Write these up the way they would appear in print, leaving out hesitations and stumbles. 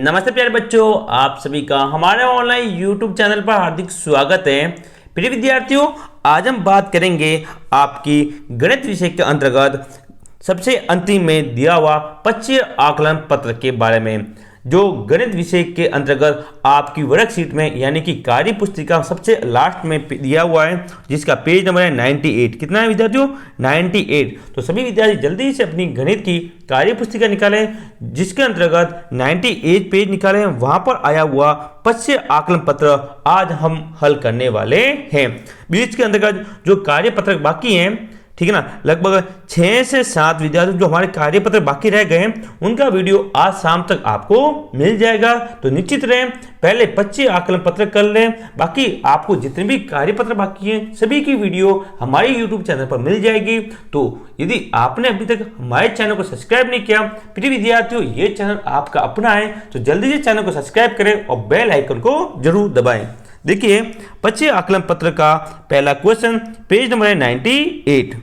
नमस्ते प्यारे बच्चों, आप सभी का हमारे ऑनलाइन यूट्यूब चैनल पर हार्दिक स्वागत है। प्रिय विद्यार्थियों, आज हम बात करेंगे आपकी गणित विषय के अंतर्गत सबसे अंतिम में दिया हुआ पक्षीय आकलन पत्र के बारे में, जो गणित विषय के अंतर्गत आपकी वर्कशीट में यानी कि कार्य पुस्तिका सबसे लास्ट में दिया हुआ है, जिसका पेज नंबर है 98। कितना है विद्यार्थियों? 98। तो सभी विद्यार्थी जल्दी से अपनी गणित की कार्य पुस्तिका निकालें, जिसके अंतर्गत 98 पेज निकालें। वहां पर आया हुआ पक्षीय आकलन पत्र आज हम हल करने वाले हैं। बीच के अंतर्गत जो कार्य पत्र बाकी हैं, ठीक है ना, लगभग 6 से 7 विद्यार्थी जो हमारे कार्यपत्र बाकी रह गए हैं, उनका वीडियो आज शाम तक आपको मिल जाएगा। तो निश्चित रहें, पहले 25 आकलन पत्र कर लें, बाकी आपको जितने भी कार्यपत्र बाकी हैं सभी की वीडियो हमारे YouTube चैनल पर मिल जाएगी। तो यदि आपने अभी तक हमारे चैनल को सब्सक्राइब नहीं किया, प्रिय विद्यार्थियों ये चैनल आपका अपना है, तो जल्दी से चैनल को सब्सक्राइब करें और बेल आइकन को जरूर दबाएं। देखिए, पक्षीय आकलन पत्र का पहला क्वेश्चन, पेज नंबर है 98।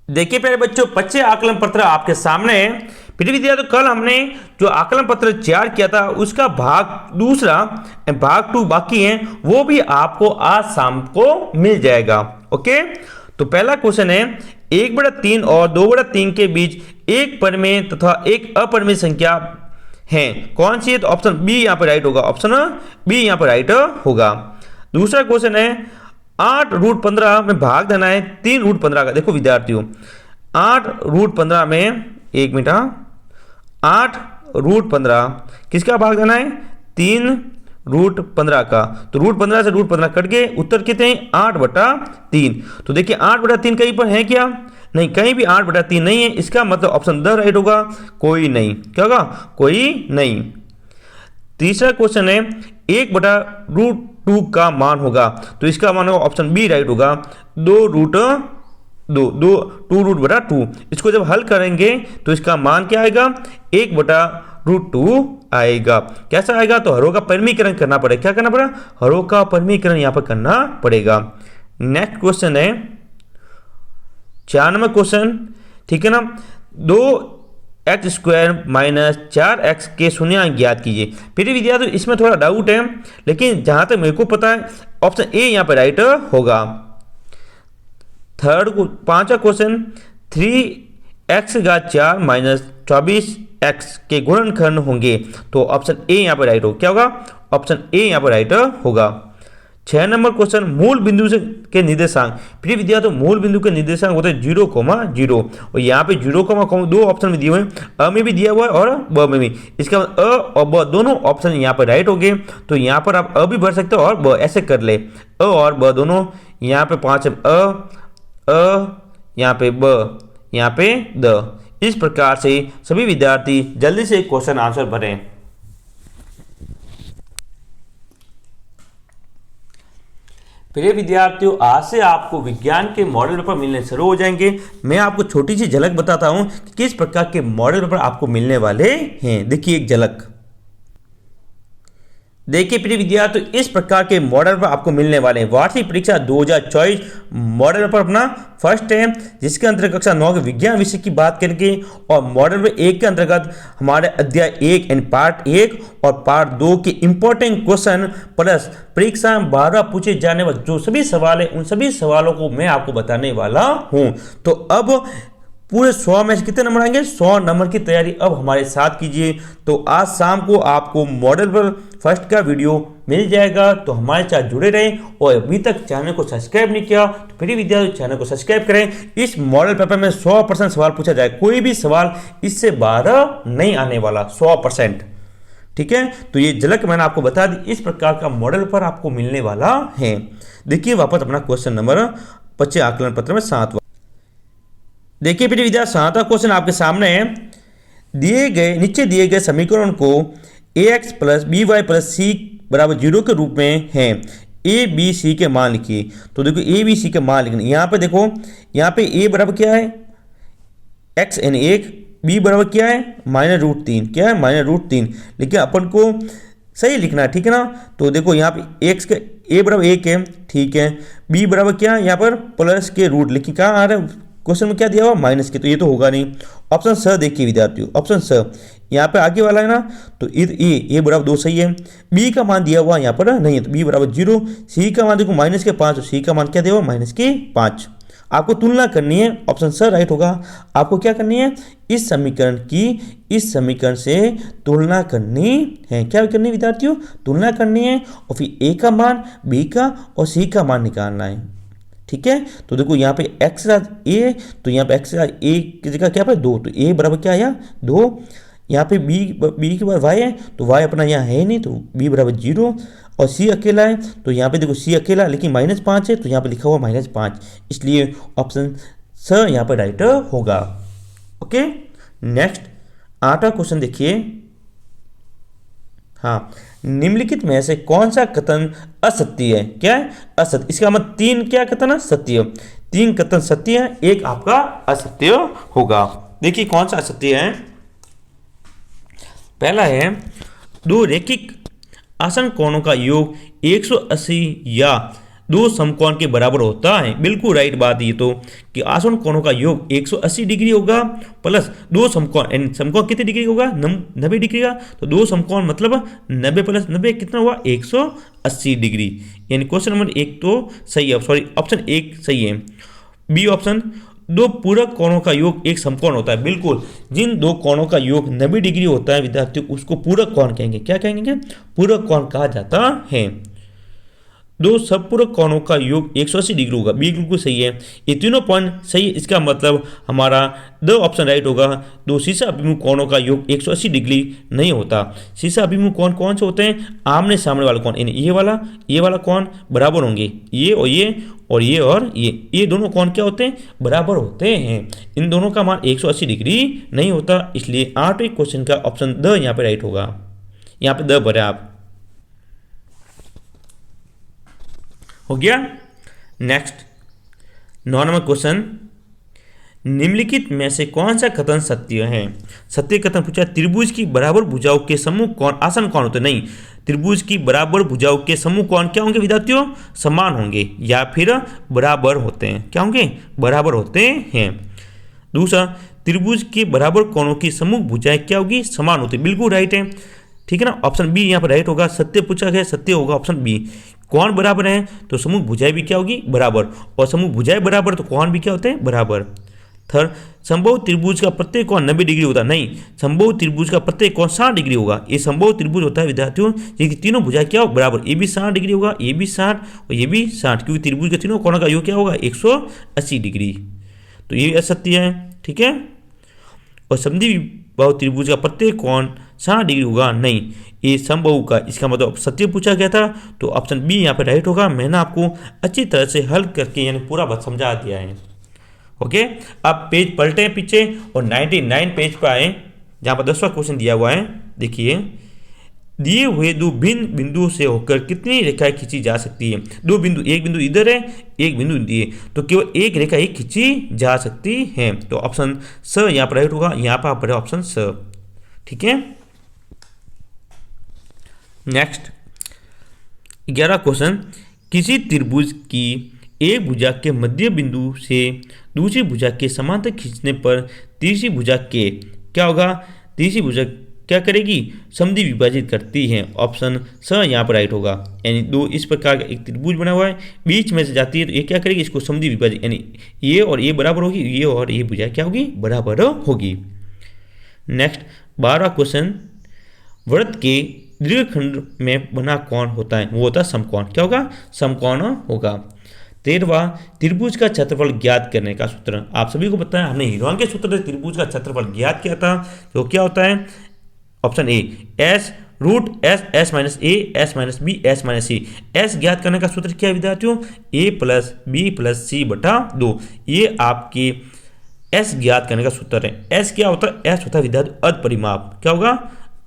देखिए प्यारे बच्चों, पक्षीय आकलन पत्र आपके सामने है। प्रिय विद्यार्थियों, कल हमने जो आकलन पत्र तैयार किया था उसका भाग दूसरा, भाग 2 बाकी है, वो भी आपको आज शाम को मिल जाएगा। ओके, तो पहला क्वेश्चन है, 1/3 और 2/3 के बीच एक परिमेय तथा एक अपरिमेय संख्या है, कौन सी है? तो ऑप्शन बी यहां पर राइट होगा, ऑप्शन बी यहां पर राइट होगा। दूसरा क्वेश्चन है, 8√15 में भाग देना है 3√15 का। देखो विद्यार्थियों, 8√15 में, एक मिनट, 8√15 किसका भाग देना है? 3√15 का। तो √15 से √15 कट गए, उत्तर कितने हैं? 8/3। तो देखिए 8/3 कहीं पर है क्या? नहीं, कहीं भी 8/3 नहीं है। इसका मतलब ऑप्शन द राइट होगा, कोई नहीं। क्या होगा? कोई नहीं। तीसरा क्वेश्चन है, 1/√2 का मान होगा, तो इसका मान होगा ऑप्शन बी राइट होगा, 2√2। इसको जब हल करेंगे तो इसका मान क्या आएगा? 1/√2 आएगा। कैसा आएगा? तो हरों का परिमीकरण करना पड़ेगा। क्या करना पड़ेगा? हरों का परिमीकरण यहां पर करना पड़ेगा। नेक्स्ट क्वेश्चन है 4 नंबर क्वेश्चन, ठीक है ना, 2x² - 4x के शून्य ज्ञात कीजिए। फिर विद्यार्थी इसमें थोड़ा डाउट है, लेकिन जहां तक मेरे को पता है ऑप्शन ए यहां पर राइट होगा। पांचवा क्वेश्चन, 3x⁴ - 24x के गुणनखंड होंगे, तो ऑप्शन ए यहां पर राइट होगा। क्या होगा? ऑप्शन ए यहां पर राइट होगा। 6 नंबर क्वेश्चन, मूल बिंदु से के निर्देशांक। प्रिय विद्यार्थी, मूल बिंदु के निर्देशांक होते हैं 0,0 और यहाँ पे 0,2 ऑप्शन में दिए हुए हैं, अ में भी दिया हुआ है और ब में भी। इसका मतलब अ और ब दोनों ऑप्शन यहाँ पर राइट हो गए। तो यहाँ पर आप अ भी भर सकते हो और ब, ऐसे कर ले, अ और ब दोनों। यहाँ पे 5 यहाँ पे ब, यहाँ पे द। इस प्रकार से सभी विद्यार्थी जल्दी से क्वेश्चन आंसर भरें। प्रिय विद्यार्थियों, आज से आपको विज्ञान के मॉडल पेपर मिलने शुरू हो जाएंगे। मैं आपको छोटी सी झलक बताता हूं कि किस प्रकार के मॉडल पेपर आपको मिलने वाले हैं। देखिए एक झलक, देखिए प्रिय विद्यार्थियों, इस प्रकार के मॉडल पेपर आपको मिलने वाले हैं। वार्षिक परीक्षा 2024 मॉडल पेपर अपना फर्स्ट है, जिसके अंतर्गत कक्षा 9 के विज्ञान विषय की बात करेंगे, और मॉडल पेपर 1 के अंतर्गत हमारे अध्याय 1 यानी पार्ट 1 और पार्ट 2 के इंपॉर्टेंट क्वेश्चन प्लस परीक्षा में 12 पूछे जाने वाले जो सभी सवाल है, उन सभी सवालों को मैं आपको बताने वाला हूं। तो अब पूरे 100 में से कितने नंबर आएंगे? 100 नंबर की तैयारी अब हमारे साथ कीजिए। तो आज शाम को आपको मॉडल पर फर्स्ट का वीडियो मिल जाएगा, तो हमारे साथ जुड़े रहें। और अभी तक चैनल को सब्सक्राइब नहीं किया तो फिर विद्यार्थी चैनल को सब्सक्राइब करें। इस मॉडल पेपर में 100% सवाल पूछा जाए, कोई भी सवाल इससे 12 नहीं आने वाला, 100%। ठीक है, तो ये झलक मैंने आपको बता दी, इस प्रकार का मॉडल पर आपको मिलने वाला है। देखिए वापस अपना क्वेश्चन नंबर 25 आकलन पत्र में 7वां। देखिए प्रिय विद्यार्थी, 7वां क्वेश्चन आपके सामने है। नीचे दिए गए समीकरण को ax + by + c = 0 के रूप में है। a b c के मान लिखिए। तो देखो a b c के मान लिखने, यहाँ पे देखो, यहाँ पे a बराबर क्या है? x यानी 1, b बराबर क्या है? -√3। क्या है? -√3। लेकिन अपन को सही लिखना है, ठीक है ना। तो देखो यहाँ पे x के a बराबर 1 है, ठीक है, b बराबर क्या है? यहाँ पर प्लस के रूट, लेकिन कहाँ आ रहा है? क्वेश्चन में क्या दिया हुआ माइनस के, तो ये तो होगा नहीं। ऑप्शन स देखिए विद्यार्थियों, ऑप्शन स यहाँ पे आगे वाला है ना, तो ए बराबर 2 सही है। बी का मान दिया हुआ यहाँ पर नहीं है, तो बी बराबर 0। सी का मान देखो माइनस के 5, तो सी का मान क्या दिया हुआ माइनस के 5। आपको तुलना करनी है, ऑप्शन स राइट होगा। आपको क्या करनी है, इस समीकरण से तुलना करनी है। क्या करनी है विद्यार्थियों, तुलना करनी है, और फिर ए का मान, बी का और सी का मान निकालना है। ठीक है, तो देखो यहाँ पे x ए, तो यहाँ पे x ए की जगह क्या पे 2, तो a बराबर क्या आया 2। यहाँ पे b के बाद y है, तो y अपना यहाँ है नहीं, तो b बराबर 0। और c अकेला है, तो यहाँ पे देखो c अकेला लेकिन -5 है, तो यहाँ पे लिखा हुआ -5, इसलिए ऑप्शन स यहाँ पे राइट होगा। ओके, नेक्स्ट 8वां क्वेश्चन देखिए। हाँ, निम्नलिखित में से कौन सा कथन असत्य है? क्या है असत्य, इसका मतलब 3 क्या कथन है सत्य, 3 कथन सत्य है, एक आपका असत्य होगा। देखिए कौन सा असत्य है। पहला है 2 रैखिक आसन कोणों का योग 180 या 2 समकोण के बराबर होता है। बिल्कुल राइट बात ये तो, कि आसन कोणों का योग 180 डिग्री होगा प्लस 2 समकोण, यानी समकोण कितने डिग्री होगा 90 डिग्री का, तो 2 समकोण मतलब 90 प्लस 90 कितना हुआ 180 डिग्री। यानी क्वेश्चन नंबर 1 तो सही है, सॉरी ऑप्शन 1 सही है। बी ऑप्शन 2 पूरक कोणों का योग एक समकोण होता है। बिल्कुल, जिन 2 कोणों का योग 90 डिग्री होता है विद्यार्थियों, उसको पूरक कोण कहेंगे। क्या कहेंगे, पूरक कोण कहा जाता है। 2 समपूरक कोणों का योग 180 डिग्री होगा, बिल्कुल सही है। ये तीनों पॉइंट सही है, इसका मतलब हमारा द ऑप्शन राइट होगा। 2 शीर्ष अभिमुख कोणों का योग 180 डिग्री नहीं होता। शीर्ष अभिमुख कोण कौन से होते हैं, आमने सामने वाला कोण, यानी ये वाला कोण बराबर होंगे, ये और ये और ये दोनों कोण क्या होते हैं बराबर होते हैं। इन दोनों का मान 180 डिग्री नहीं होता, इसलिए 8वें क्वेश्चन का ऑप्शन द यहाँ पे राइट होगा। यहाँ पे द भरे आप, हो गया। नेक्स्ट 9 नंबर क्वेश्चन, निम्नलिखित में से कौन सा कथन सत्य है? सत्य कथन पूछा, त्रिभुज की बराबर भुजाओं के समूह कोण आसन कोण होते नहीं। त्रिभुज की बराबर भुजाओं के समूह कोण क्या होंगे विद्यार्थियों, समान होंगे या फिर बराबर होते हैं। क्या होंगे, बराबर होते हैं। दूसरा, त्रिभुज के बराबर कोणों की समूह भुजाएं क्या होगी, समान होती है। बिल्कुल राइट है, ठीक है ना, ऑप्शन बी यहाँ पर राइट होगा। सत्य पूछा गया, सत्य होगा ऑप्शन बी। कोण बराबर है तो समूह भुजाएं भी क्या होगी बराबर, और समूह भुजाएं बराबर तो कोण भी क्या होते हैं बराबर। थर्ड, संभव त्रिभुज का प्रत्येक कोण 90 डिग्री होता नहीं, संभव त्रिभुज का प्रत्येक कोण 60 डिग्री होगा। ये संभव त्रिभुज होता है विद्यार्थियों, जिसकी तीनों भुजाएं क्या हो बराबर, ये भी 60 डिग्री होगा, ये भी 60 और ये भी 60, क्योंकि त्रिभुज के तीनों कोणों का योग क्या होगा 180 डिग्री। तो ये असत्य है, ठीक है। और समद्विबाहु त्रिभुज का प्रत्येक कोण 60 डिग्री होगा नहीं, ये संभव का, इसका मतलब सत्य पूछा गया था, तो ऑप्शन बी यहाँ पे राइट होगा। मैंने आपको अच्छी तरह से हल करके यानी पूरा बात समझा दिया है। ओके, अब पेज पलटे पीछे और 99 पेज पर आए, जहाँ पर 10वां क्वेश्चन दिया हुआ है। देखिए, दिए हुए 2 भिन्न बिंदुओं से होकर कितनी रेखाएं खींची जा सकती है। 2 बिंदु, एक बिंदु इधर है, एक बिंदु दिए, तो केवल एक रेखा ही खींची जा सकती है। तो ऑप्शन स यहाँ पर राइट होगा। यहाँ पर आप पढ़े ऑप्शन स, ठीक है। नेक्स्ट 11वां क्वेश्चन, किसी त्रिभुज की एक भुजा के मध्य बिंदु से दूसरी भुजा के समांतर खींचने पर तीसरी भुजा के क्या होगा, तीसरी भुजा क्या करेगी, समद्वि विभाजित करती है। ऑप्शन स यहाँ पर राइट होगा। यानी 2 इस प्रकार का एक त्रिभुज बना हुआ है, बीच में से जाती है, तो ये क्या करेगी, इसको समद्वि विभाजित, यानी ये और ये बराबर होगी, ये और ये भुजा क्या होगी बराबर होगी। नेक्स्ट 12वां क्वेश्चन, वृत्त के दीर्घखंड में बना कोण होता है, वो होता है समकोण। क्या होगा, समकोण होगा। 13वां, त्रिभुज का क्षेत्रफल ज्ञात करने का सूत्र। आप सभी को पता है, हमने हीरोन के सूत्र से त्रिभुज का क्षेत्रफल ज्ञात किया था, तो क्या होता है option A, S root S minus A S minus B S minus C. S ज्ञात करने का सूत्र क्या है विद्यार्थियों, A plus B plus C बटा 2। ये आपके एस ज्ञात करने का सूत्र है। एस क्या होता है, एस होता है विद्यार्थियों अर्ध परिमाप। क्या होगा,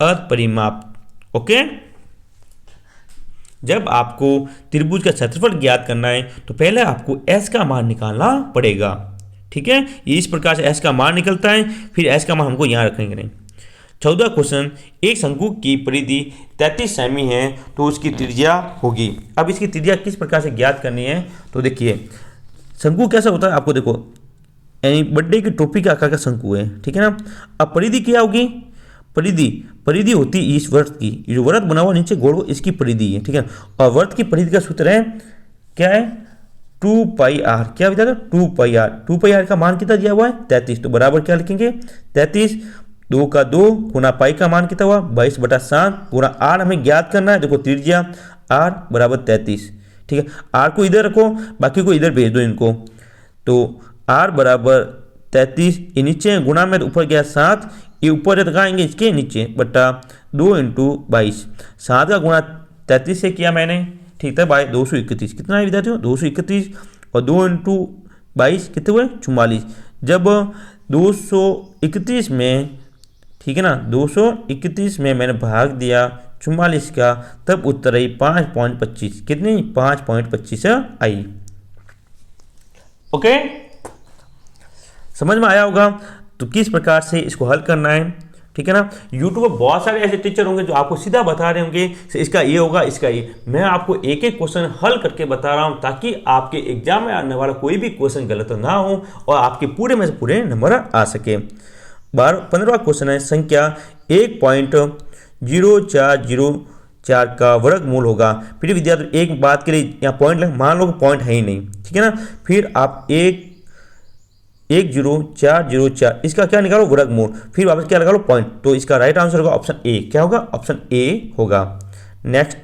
अर्ध परिमाप। ओके, जब आपको त्रिभुज का क्षेत्रफल ज्ञात करना है तो पहले आपको एस का मान निकालना पड़ेगा, ठीक है। ये इस प्रकार से एस का मान निकलता है, फिर एस का मान हमको यहाँ रखेंगे नहीं। 14वां क्वेश्चन, एक शंकु की परिधि 33 सेमी है तो उसकी त्रिज्या होगी। अब इसकी त्रिज्या किस प्रकार से ज्ञात करनी है, तो देखिए शंकु कैसा होता है, आपको देखो यानी बर्थडे की टोपी के आकार का शंकु है, ठीक है ना। अब परिधि क्या होगी, परिधि परिधि होती है इस वर्त की, जो वर्त बना हुआ नीचे गोल इसकी परिधि है, ठीक है। और वर्त की परिधि का सूत्र है क्या है, 2πr। क्या विद्यार्थी 2πr, 2πr का मान कितना दिया हुआ है 33, तो बराबर क्या लिखेंगे 33, 2 का 2 गुना पाई का मान कितना हुआ 22/7 गुना r हमें ज्ञात करना है, देखो त्रिज्या r बराबर 33, ठीक है। r को इधर रखो, बाकी को इधर भेज दो इनको, तो r बराबर 33, ये नीचे गुणा में ऊपर गया 7, ये ऊपर लगाएंगे इसके नीचे बटा 2 × 22, 7 का गुणा 33 से किया मैंने, ठीक है, बाय 231। कितना है विद्यार्थियों 231, और 2 × 22 कितने हुए 44। जब 231 में, ठीक है ना, 231 में मैंने भाग दिया 44 का, तब उत्तर आई 5.25, कितनी 5.25 आई। ओके, समझ में आया होगा तो किस प्रकार से इसको हल करना है, ठीक है ना। यूट्यूब पर बहुत सारे ऐसे टीचर होंगे जो आपको सीधा बता रहे होंगे इसका ये होगा, इसका ये। मैं आपको एक एक क्वेश्चन हल करके बता रहा हूं ताकि आपके एग्जाम में आने वाला कोई भी क्वेश्चन गलत ना हो और आपके पूरे में से पूरे नंबर आ सके। 15वां क्वेश्चन है, संख्या 1.0404 का वर्गमूल होगा। फिर विद्यार्थी एक बात के लिए यहाँ पॉइंट मान लो पॉइंट है ही नहीं, ठीक है ना। फिर आप 1.0404 इसका क्या निकालो वर्गमूल, फिर वापस क्या लगा लो पॉइंट, तो इसका राइट आंसर होगा ऑप्शन ए। क्या होगा ऑप्शन ए होगा। नेक्स्ट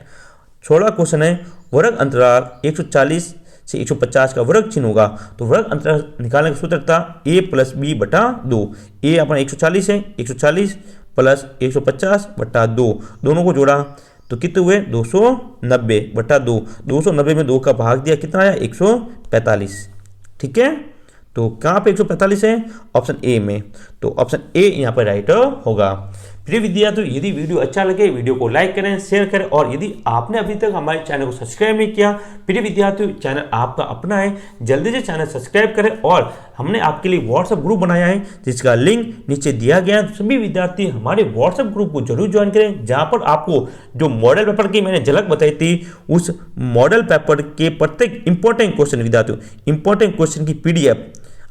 16वां क्वेश्चन है, वर्ग अंतराल 140 से 150 का वर्ग चिन्ह होगा। तो वर्ग अंतराल निकालने का सूत्र था a + b/2। ए अपना 140 है, 140 + 150/2, दोनों को जोड़ा तो कितने हुए 290/2। 290 में 2 का भाग दिया, कितना आया 145, ठीक है। तो कहाँ पे 145 है ऑप्शन ए में, तो ऑप्शन ए यहाँ पर राइट होगा। प्रिय विद्यार्थियों, यदि वीडियो अच्छा लगे वीडियो को लाइक करें, शेयर करें, और यदि आपने अभी तक हमारे चैनल को सब्सक्राइब नहीं किया, प्रिय विद्यार्थियों चैनल आपका अपना है, जल्दी से चैनल सब्सक्राइब करें। और हमने आपके लिए व्हाट्सएप ग्रुप बनाया है जिसका लिंक नीचे दिया गया है, सभी विद्यार्थी हमारे व्हाट्सएप ग्रुप को जरूर ज्वाइन करें, जहां पर आपको जो मॉडल पेपर की मैंने झलक बताई थी उस मॉडल पेपर के प्रत्येक इंपॉर्टेंट क्वेश्चन, विद्यार्थियों इंपॉर्टेंट क्वेश्चन की PDF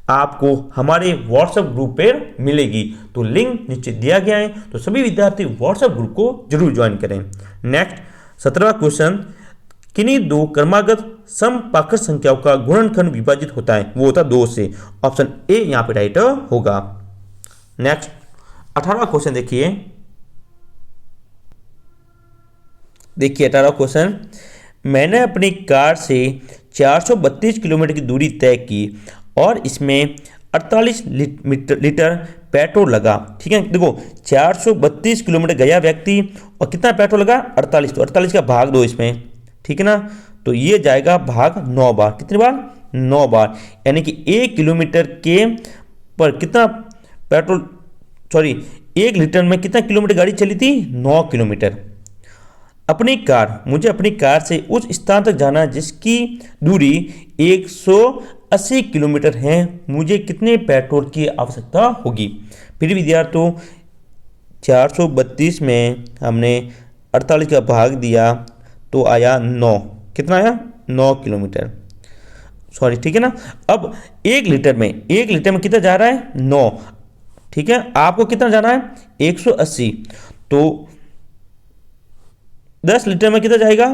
आपको हमारे व्हाट्सएप ग्रुप पर मिलेगी, तो लिंक नीचे दिया गया है, तो सभी विद्यार्थी व्हाट्सएप ग्रुप को जरूर ज्वाइन करें। नेक्स्ट 17वां क्वेश्चन, किन्हीं दो क्रमागत समपाकट संख्याओं का गुणनखंड विभाजित होता है, वो होता है 2 से। ऑप्शन ए यहां पे राइट होगा। नेक्स्ट 18वां क्वेश्चन देखिए 18वां क्वेश्चन, मैंने अपनी कार से 432 किलोमीटर की दूरी तय की और इसमें 48 लीटर पेट्रोल लगा, ठीक है। देखो 432 किलोमीटर गया व्यक्ति और कितना पेट्रोल लगा 48, तो 48 का भाग दो इसमें, ठीक है ना। तो ये जाएगा भाग 9 बार, कितनी बार 9 बार, यानी कि 1 किलोमीटर के पर कितना पेट्रोल, सॉरी 1 लीटर में कितना किलोमीटर गाड़ी चली थी 9 किलोमीटर। मुझे अपनी कार से उस स्थान तक जाना जिसकी दूरी 180 किलोमीटर है, मुझे कितने पेट्रोल की आवश्यकता होगी। फिर विद्यार्थियों 432 में हमने 48 का भाग दिया तो आया 9, कितना आया 9 किलोमीटर, सॉरी, ठीक है ना। अब 1 लीटर में कितना जा रहा है 9, ठीक है। आपको कितना जाना है 180, तो 10 लीटर में कितना जाएगा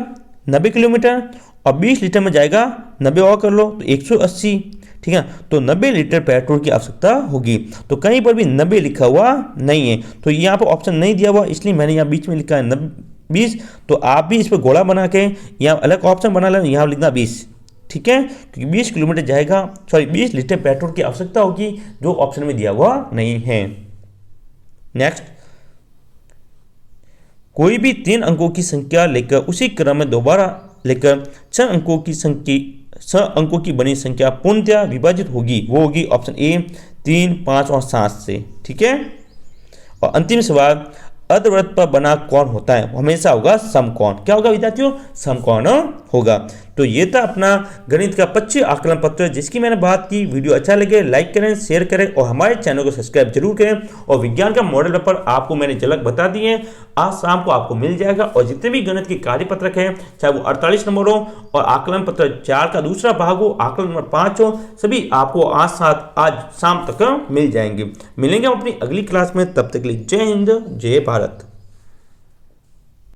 90 किलोमीटर, और 20 लीटर में जाएगा 90 और कर लो तो 180, ठीक है। तो 90 लीटर पेट्रोल की आवश्यकता होगी। तो कहीं पर भी 90 लिखा हुआ नहीं है, तो यहाँ पर ऑप्शन नहीं दिया हुआ, इसलिए मैंने यहाँ बीच में लिखा है 20। तो आप भी इस पर घोड़ा बना के यहाँ अलग ऑप्शन बना लें, यहाँ लिखना 20, ठीक है, क्योंकि 20 किलोमीटर जाएगा, सॉरी 20 लीटर पेट्रोल की आवश्यकता होगी, जो ऑप्शन में दिया हुआ नहीं है। नेक्स्ट, कोई भी 3 अंकों की संख्या लेकर उसी क्रम में दोबारा लेकर 6 अंकों की बनी संख्या पूर्णतः विभाजित होगी, वो होगी ऑप्शन ए 3, 5 और 7 से, ठीक है। और अंतिम सवाल, अर्धवृत्त पर बना कौन होता है, हमेशा होगा समकोण। क्या होगा विद्यार्थियों, समकोण होगा। तो ये था अपना गणित का 25 आकलन पत्र जिसकी मैंने बात की। वीडियो अच्छा लगे लाइक करें, शेयर करें और हमारे चैनल को सब्सक्राइब जरूर करें। और विज्ञान का मॉडल पेपर आपको मैंने झलक बता दी है, आज शाम को आपको मिल जाएगा। और जितने भी गणित के कार्यपत्रक हैं, चाहे वो 48 नंबर हो और आकलन पत्र 4 का दूसरा भाग हो, आकलन नंबर 5 हो, सभी आपको आज शाम तक मिल जाएंगे। मिलेंगे हम अपनी अगली क्लास में, तब तक के लिए जय हिंद जय भारत।